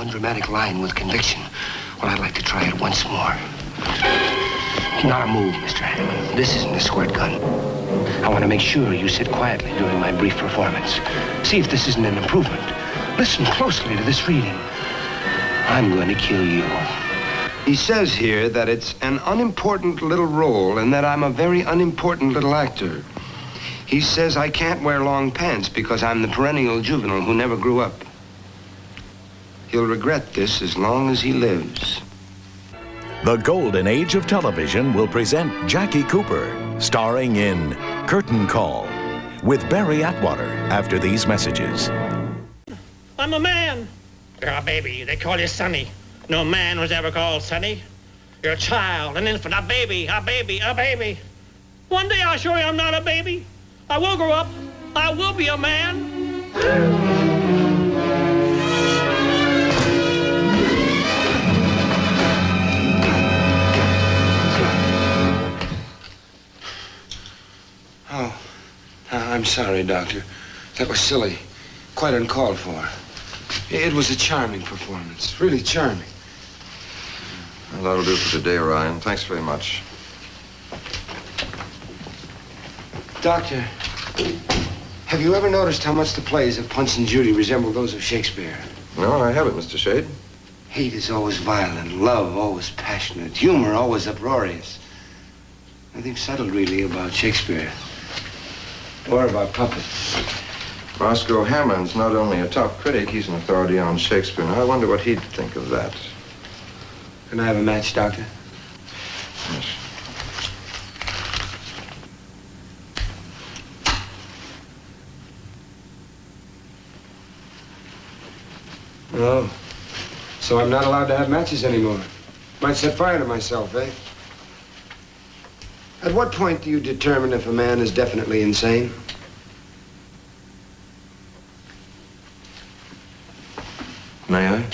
One dramatic line with conviction. Well, I'd like to try it once more. Not a move, Mr. Hammond. This isn't a squirt gun. I want to make sure you sit quietly during my brief performance. See if this isn't an improvement. Listen closely to this reading. I'm going to kill you. He says here that it's an unimportant little role and that I'm a very unimportant little actor. He says I can't wear long pants because I'm the perennial juvenile who never grew up. He'll regret this as long as he lives. The golden age of television will present Jackie Cooper, starring in Curtain Call, with Barry Atwater after these messages. I'm a man. You're a baby. They call you Sonny. No man was ever called Sonny. You're a child, an infant, a baby, a baby, a baby. One day I'll show you I'm not a baby. I will grow up. I will be a man. Oh, I'm sorry, Doctor. That was silly. Quite uncalled for. It was a charming performance. Really charming. Well, that'll do for today, Ryan. Thanks very much. Doctor, have you ever noticed how much the plays of Punch and Judy resemble those of Shakespeare? No, I haven't, Mr. Shade. Hate is always violent, love always passionate, humor always uproarious. Nothing subtle, really, about Shakespeare. Or about puppets. Roscoe Hammond's not only a top critic, he's an authority on Shakespeare. Now, I wonder what he'd think of that. Can I have a match, Doctor? Yes. Oh, so I'm not allowed to have matches anymore. Might set fire to myself, eh? At what point do you determine if a man is definitely insane? May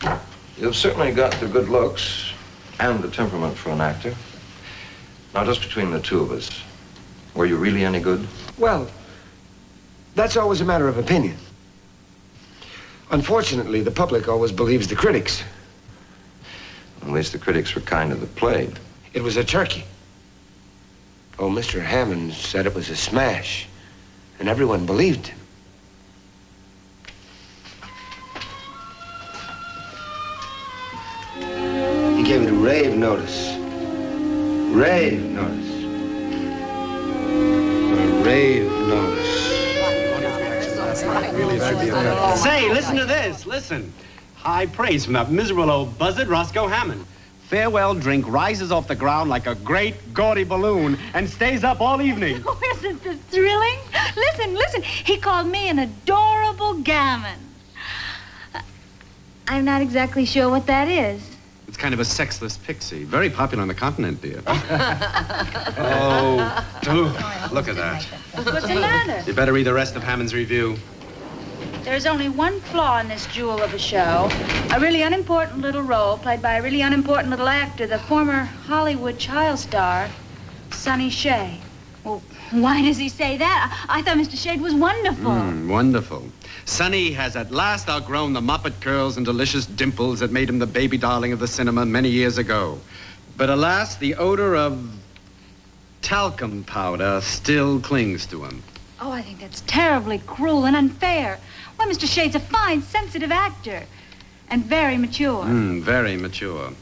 I? You've certainly got the good looks and the temperament for an actor. Now, just between the two of us, were you really any good? Well, that's always a matter of opinion. Unfortunately, the public always believes the critics. At least the critics were kind to the play. It was a turkey. Oh, Mr. Hammond said it was a smash, and everyone believed him. He gave it a rave notice. Rave notice. A rave notice. Say, listen to this. Listen. High praise from that miserable old buzzard, Roscoe Hammond. Farewell drink rises off the ground like a great gaudy balloon and stays up all evening. Oh, isn't this thrilling? Listen, listen. He called me an adorable gammon. I'm not exactly sure what that is. It's kind of a sexless pixie. Very popular on the continent, dear. Oh, look at that. What's the matter? You better read the rest of Hammond's review. There's only one flaw in this jewel of a show. A really unimportant little role played by a really unimportant little actor, the former Hollywood child star, Sonny Shea. Well, why does he say that? I thought Mr. Shade was wonderful. Wonderful. Sonny has at last outgrown the Muppet curls and delicious dimples that made him the baby darling of the cinema many years ago. But alas, the odor of talcum powder still clings to him. Oh, I think that's terribly cruel and unfair. Why, Mr. Shade's a fine, sensitive actor. And very mature. Very mature.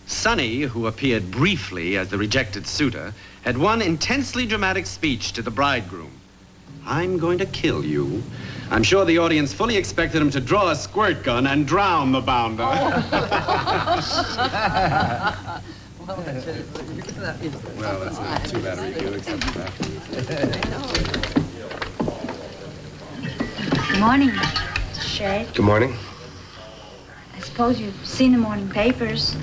Sonny, who appeared briefly as the rejected suitor, had one intensely dramatic speech to the bridegroom. I'm going to kill you. I'm sure the audience fully expected him to draw a squirt gun and drown the bounder. Well, that's not too bad a review, except for that. Good morning, Mr. Shade. Good morning. I suppose you've seen the morning papers.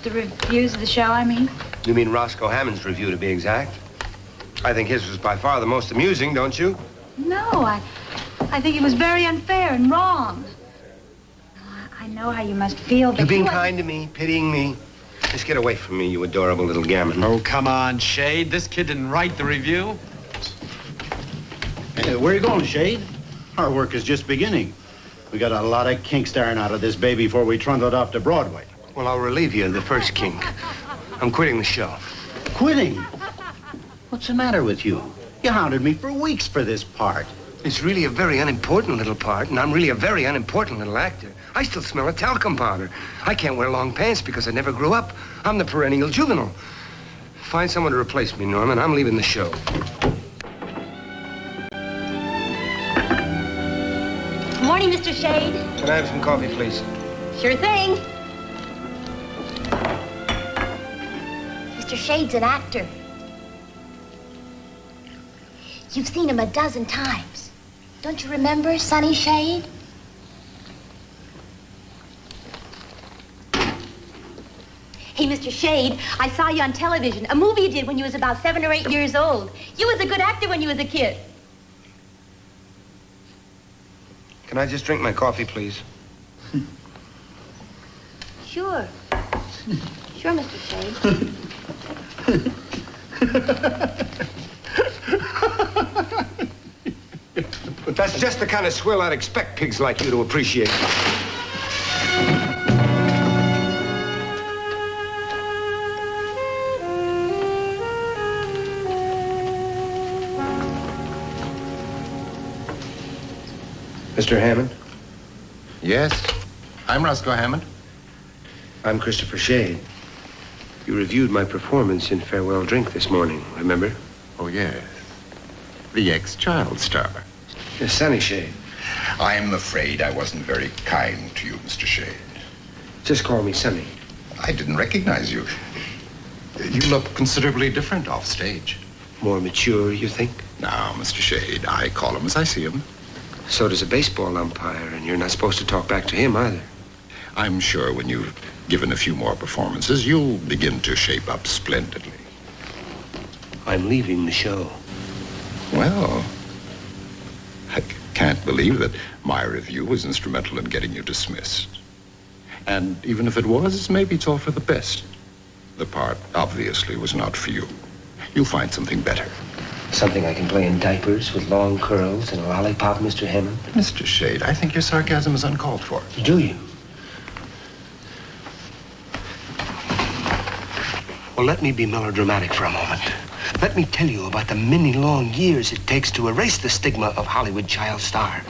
The reviews of the show, I mean. You mean Roscoe Hammond's review, to be exact? I think his was by far the most amusing, don't you? No, I think it was very unfair and wrong. I know how you must feel, but You're being kind to me, pitying me. Just get away from me, you adorable little gammon. Oh, come on, Shade. This kid didn't write the review. Hey, where are you going, Shade? Our work is just beginning. We got a lot of kink staring out of this baby before we trundle it off to Broadway. Well, I'll relieve you of the first kink. I'm quitting the show. Quitting? What's the matter with you? You hounded me for weeks for this part. It's really a very unimportant little part, and I'm really a very unimportant little actor. I still smell of talcum powder. I can't wear long pants because I never grew up. I'm the perennial juvenile. Find someone to replace me, Norman. I'm leaving the show. Good morning, Mr. Shade. Can I have some coffee, please? Sure thing. Mr. Shade's an actor. You've seen him a dozen times. Don't you remember Sonny Shade? Hey, Mr. Shade, I saw you on television. A movie you did when you was about 7 or 8 years old. You was a good actor when you was a kid. Can I just drink my coffee, please? Sure. Sure, Mr. Shade. That's just the kind of swill I'd expect pigs like you to appreciate. Mr. Hammond? Yes, I'm Roscoe Hammond. I'm Christopher Shade. You reviewed my performance in Farewell Drink this morning, remember? Oh, yes. The ex-child star. Yes, Sonny Shade. I'm afraid I wasn't very kind to you, Mr. Shade. Just call me Sonny. I didn't recognize you. You look considerably different off stage. More mature, you think? Now, Mr. Shade, I call him as I see him. So does a baseball umpire, and you're not supposed to talk back to him either. I'm sure when you've given a few more performances, you'll begin to shape up splendidly. I'm leaving the show. Well, I can't believe that my review was instrumental in getting you dismissed. And even if it was, maybe it's all for the best. The part, obviously, was not for you. You'll find something better. Something I can play in diapers with long curls and a lollipop, Mr. Hammond? Mr. Shade, I think your sarcasm is uncalled for. Do you? Well, let me be melodramatic for a moment. Let me tell you about the many long years it takes to erase the stigma of Hollywood child star.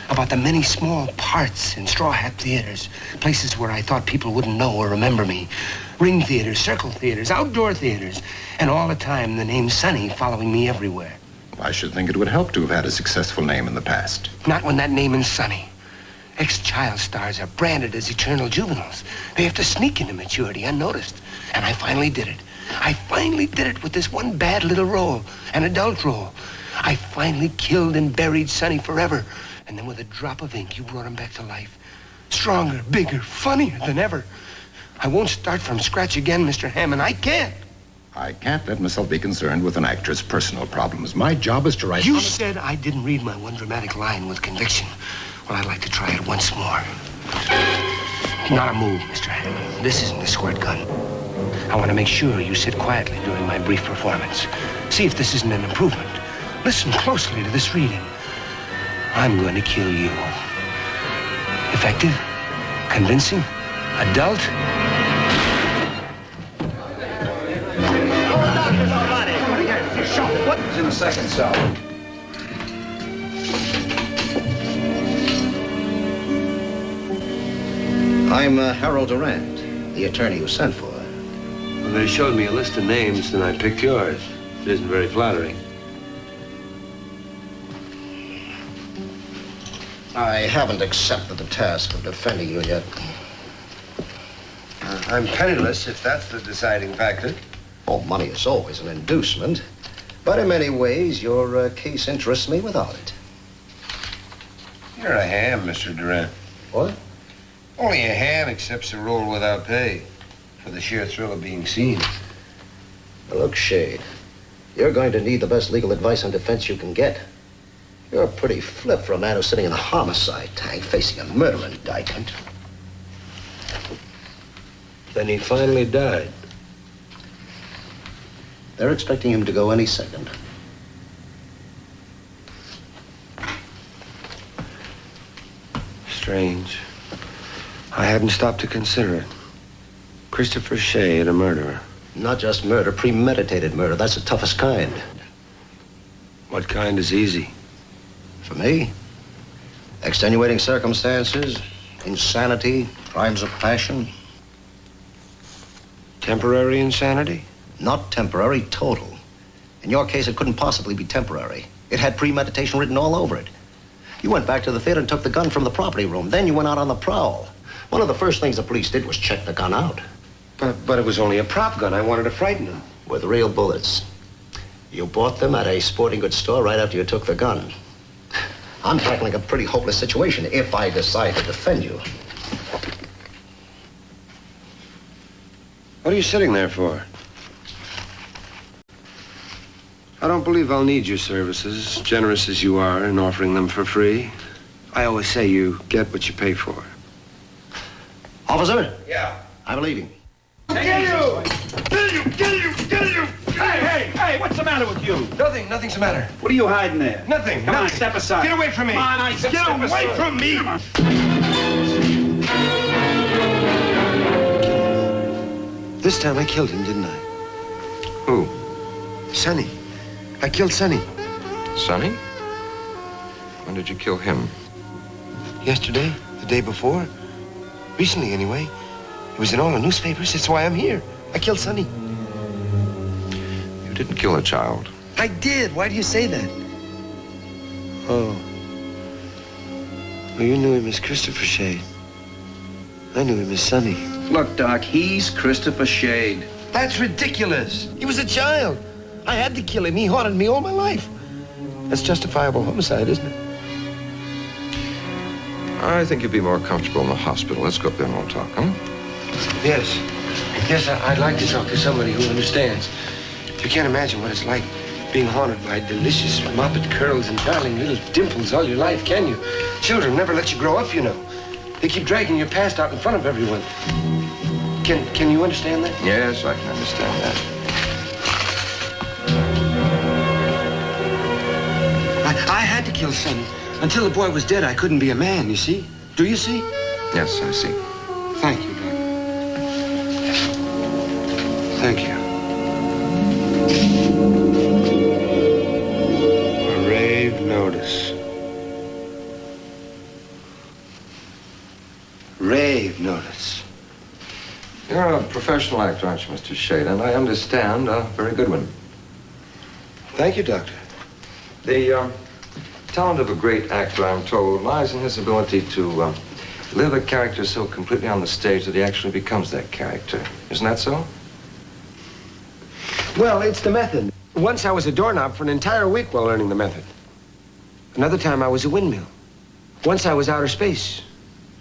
About the many small parts in straw hat theaters, places where I thought people wouldn't know or remember me. Ring theaters, circle theaters, outdoor theaters, and all the time the name Sonny following me everywhere. I should think it would help to have had a successful name in the past. Not when that name is Sonny. Ex-child stars are branded as eternal juveniles. They have to sneak into maturity unnoticed. And I finally did it. I finally did it with this one bad little role, an adult role. I finally killed and buried Sonny forever. And then with a drop of ink, you brought him back to life. Stronger, bigger, funnier than ever. I won't start from scratch again, Mr. Hammond. I can't. I can't let myself be concerned with an actor's personal problems. My job is to write... You said I didn't read my one dramatic line with conviction. Well, I'd like to try it once more. Not a move, Mr. Hammond. This isn't a squirt gun. I want to make sure you sit quietly during my brief performance. See if this isn't an improvement. Listen closely to this reading. I'm going to kill you. Effective? Convincing? Adult? What's in the second cell? I'm Harold Durant, the attorney you sent for. Well, they showed me a list of names, and I picked yours. It isn't very flattering. I haven't accepted the task of defending you yet. I'm penniless, if that's the deciding factor. Oh, money is always an inducement. But in many ways, your case interests me without it. You're a ham, Mr. Durant. What? Only a ham accepts a role without pay for the sheer thrill of being seen. Now, look, Shade, you're going to need the best legal advice on defense you can get. You're pretty flip for a man who's sitting in a homicide tank facing a murder indictment. Then he finally died. They're expecting him to go any second. strange. I hadn't stopped to consider it. Christopher Shade, a murderer. Not just murder, premeditated murder. That's the toughest kind. What kind is easy? For me, extenuating circumstances, insanity, crimes of passion. Temporary insanity? Not temporary, total. In your case, it couldn't possibly be temporary. It had premeditation written all over it. You went back to the theater and took the gun from the property room. Then you went out on the prowl. One of the first things the police did was check the gun out. But it was only a prop gun. I wanted to frighten them. With real bullets. You bought them at a sporting goods store right after you took the gun. I'm tackling a pretty hopeless situation if I decide to defend you. What are you sitting there for? I don't believe I'll need your services, generous as you are in offering them for free. I always say you get what you pay for. Officer? Yeah. I'm leaving. Kill you! Kill you! Kill you! Kill you! Hey, what's the matter with you? Nothing's the matter. What are you hiding there? Nothing. Come on, step aside. Get away from me. Come on, I said Get away from me. This time I killed him, didn't I? Who? Sonny. I killed Sonny. Sonny? When did you kill him? Yesterday, the day before. Recently, anyway. It was in all the newspapers. That's why I'm here. I killed Sonny. You didn't kill a child. I did. Why do you say that? Oh. Well, you knew him as Christopher Shade. I knew him as Sonny. Look, Doc, he's Christopher Shade. That's ridiculous. He was a child. I had to kill him. He haunted me all my life. That's justifiable homicide, isn't it? I think you'd be more comfortable in the hospital. Let's go up there and we'll talk, huh? Yes. Yes, I'd like to talk to somebody who understands. You can't imagine what it's like being haunted by delicious moppet curls and darling little dimples all your life, can you? Children never let you grow up, you know. They keep dragging your past out in front of everyone. Can you understand that? Yes, I can understand that. I had to kill Sonny. Until the boy was dead, I couldn't be a man, you see? Do you see? Yes, I see. Thank you, Doc. Thank you. A rave notice. Rave notice. You're a professional actor, aren't you, Mr. Shade? And I understand a very good one. Thank you, Doctor. The talent of a great actor, I'm told, lies in his ability to live a character so completely on the stage that he actually becomes that character. Isn't that so? Well, it's the method. Once I was a doorknob for an entire week while learning the method. Another time I was a windmill. Once I was outer space.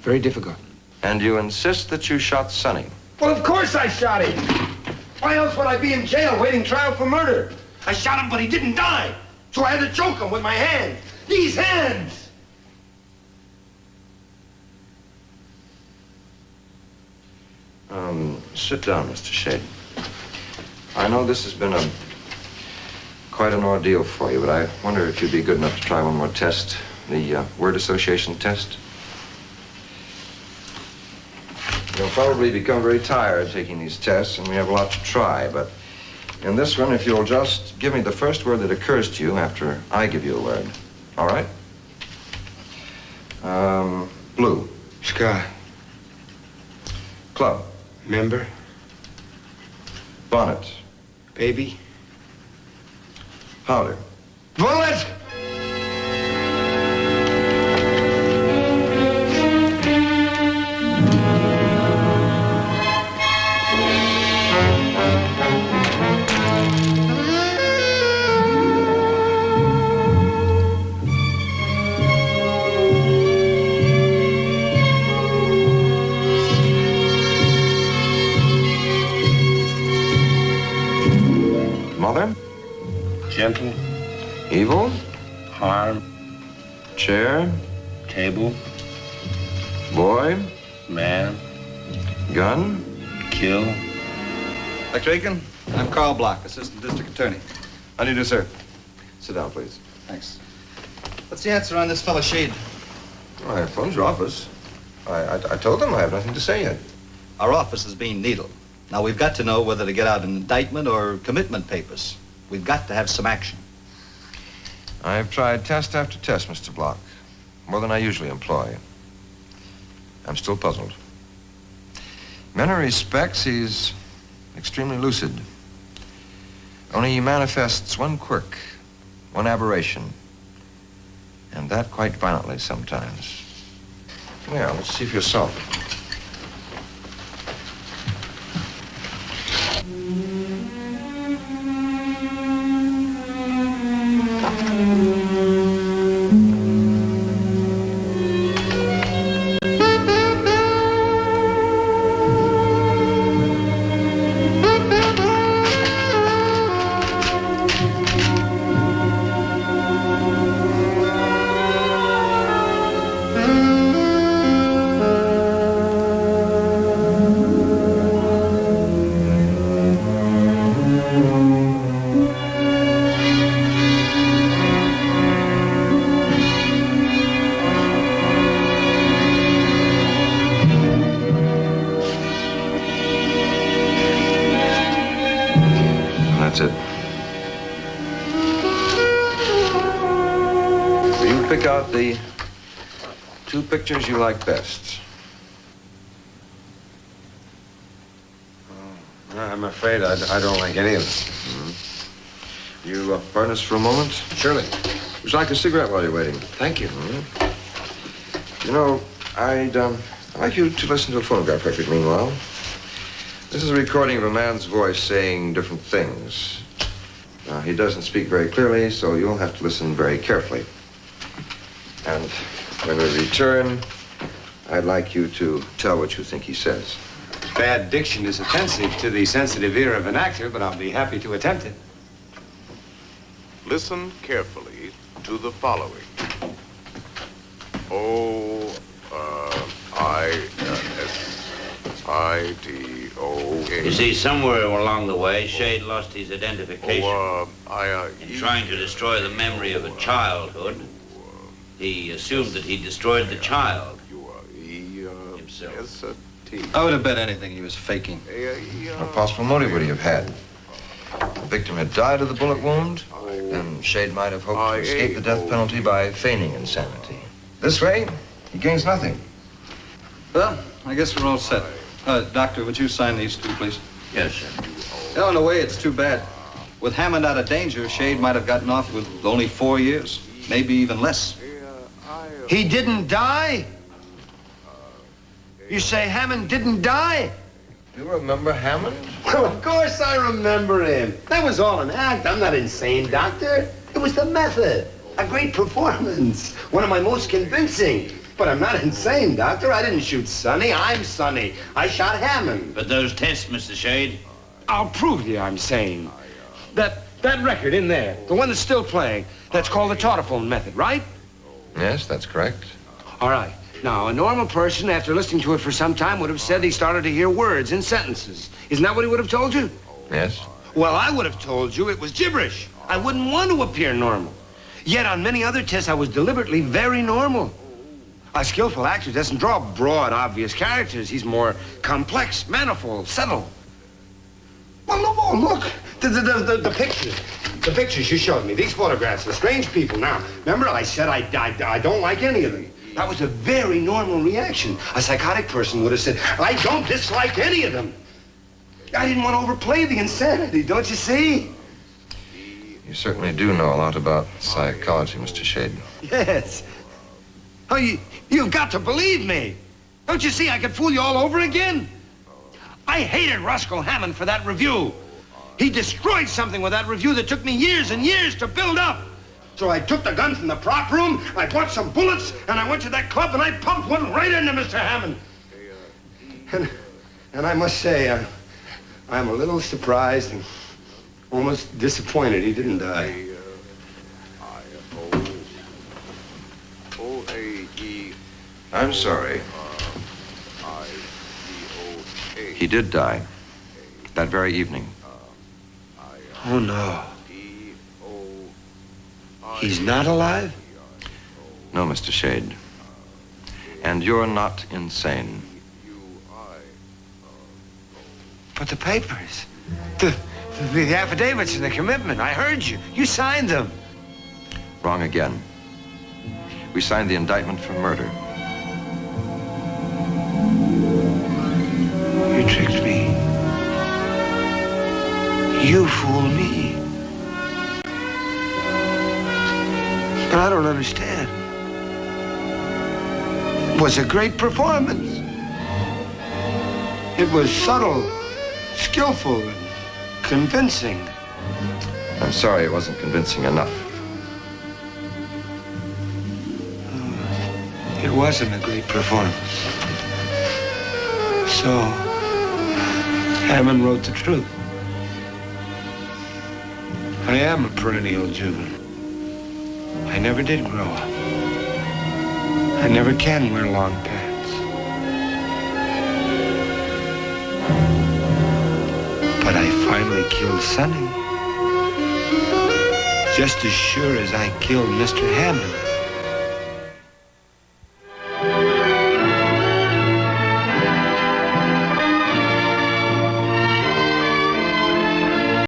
Very difficult. And you insist that you shot Sonny? Well, of course I shot him. Why else would I be in jail waiting trial for murder? I shot him, but he didn't die. So I had to choke him with my hands. These hands! Sit down, Mr. Shade. I know this has been quite an ordeal for you, but I wonder if you'd be good enough to try one more test, the word association test. You'll probably become very tired taking these tests, and we have a lot to try, but in this one, if you'll just give me the first word that occurs to you after I give you a word. All right? Blue. Sky. Club. Member. Bonnet. Baby. Powder. Bullet! Mother. Gentle. Evil. Harm. Chair. Table. Boy. Man. Gun. Kill. Dr. Aiken, I'm Carl Block, Assistant District Attorney. How do you do, sir? Sit down, please. Thanks. What's the answer on this fellow Shade? All right, phone's your office. I told them I have nothing to say yet. Our office is being needled. Now, we've got to know whether to get out an indictment or commitment papers. We've got to have some action. I've tried test after test, Mr. Block. More than I usually employ. I'm still puzzled. In many respects, he's extremely lucid. Only he manifests one quirk, one aberration. And that quite violently sometimes. Yeah, let's see for yourself. That's it. Will you pick out the 2 pictures you like best? I'm afraid I don't like any of them. Mm-hmm. You pardon us for a moment? Surely. Would you like a cigarette while you're waiting? Thank you. Mm-hmm. You know, I'd like you to listen to a phonograph record meanwhile. This is a recording of a man's voice saying different things. He doesn't speak very clearly, so you'll have to listen very carefully. And when we return, I'd like you to tell what you think he says. Bad diction is offensive to the sensitive ear of an actor, but I'll be happy to attempt it. Listen carefully to the following. O-I-S-I-D-O-A. You see, somewhere along the way, Shade lost his identification. In trying to destroy the memory of a childhood, he assumed that he destroyed the child himself. I would have bet anything he was faking. What possible motive would he have had? The victim had died of the bullet wound, and Shade might have hoped to escape the death penalty by feigning insanity. This way, he gains nothing. Well, I guess we're all set. Doctor, would you sign these 2, please? Yes, sir. Well, in a way, it's too bad. With Hammond out of danger, Shade might have gotten off with only 4 years, maybe even less. He didn't die? You say Hammond didn't die? You remember Hammond? Well, of course I remember him. That was all an act. I'm not insane, Doctor. It was the method. A great performance. One of my most convincing. But I'm not insane, Doctor. I didn't shoot Sonny. I'm Sonny. I shot Hammond. But those tests, Mr. Shade? I'll prove to you I'm sane. That record in there, the one that's still playing, that's called the Tautophone method, right? Yes, that's correct. All right. Now, a normal person, after listening to it for some time, would have said he started to hear words in sentences. Isn't that what he would have told you? Yes. Well, I would have told you it was gibberish. I wouldn't want to appear normal. Yet on many other tests, I was deliberately very normal. A skillful actor doesn't draw broad, obvious characters. He's more complex, manifold, subtle. Well, look. The pictures. The pictures you showed me, these photographs, are strange people. Now, remember I said I don't like any of them. That was a very normal reaction. A psychotic person would have said, I don't dislike any of them. I didn't want to overplay the insanity, don't you see? You certainly do know a lot about psychology, Mr. Shade. Yes. Oh, you've got to believe me. Don't you see I could fool you all over again? I hated Roscoe Hammond for that review. He destroyed something with that review that took me years and years to build up. So I took the gun from the prop room, I bought some bullets, and I went to that club and I pumped one right into Mr. Hammond. And I must say, I'm a little surprised and almost disappointed he didn't die. I'm sorry. He did die that very evening. Oh, no. He's not alive? No, Mr. Shade. And you're not insane. But the papers, the affidavits and the commitment, I heard you. You signed them. Wrong again. We signed the indictment for murder. You tricked me. You fooled me. But I don't understand. It was a great performance. It was subtle, skillful, and convincing. I'm sorry it wasn't convincing enough. It wasn't a great performance. So, Hammond wrote the truth. I am a perennial juvenile. I never did grow up. I never can wear long pants. But I finally killed Sonny. Just as sure as I killed Mr. Hammond.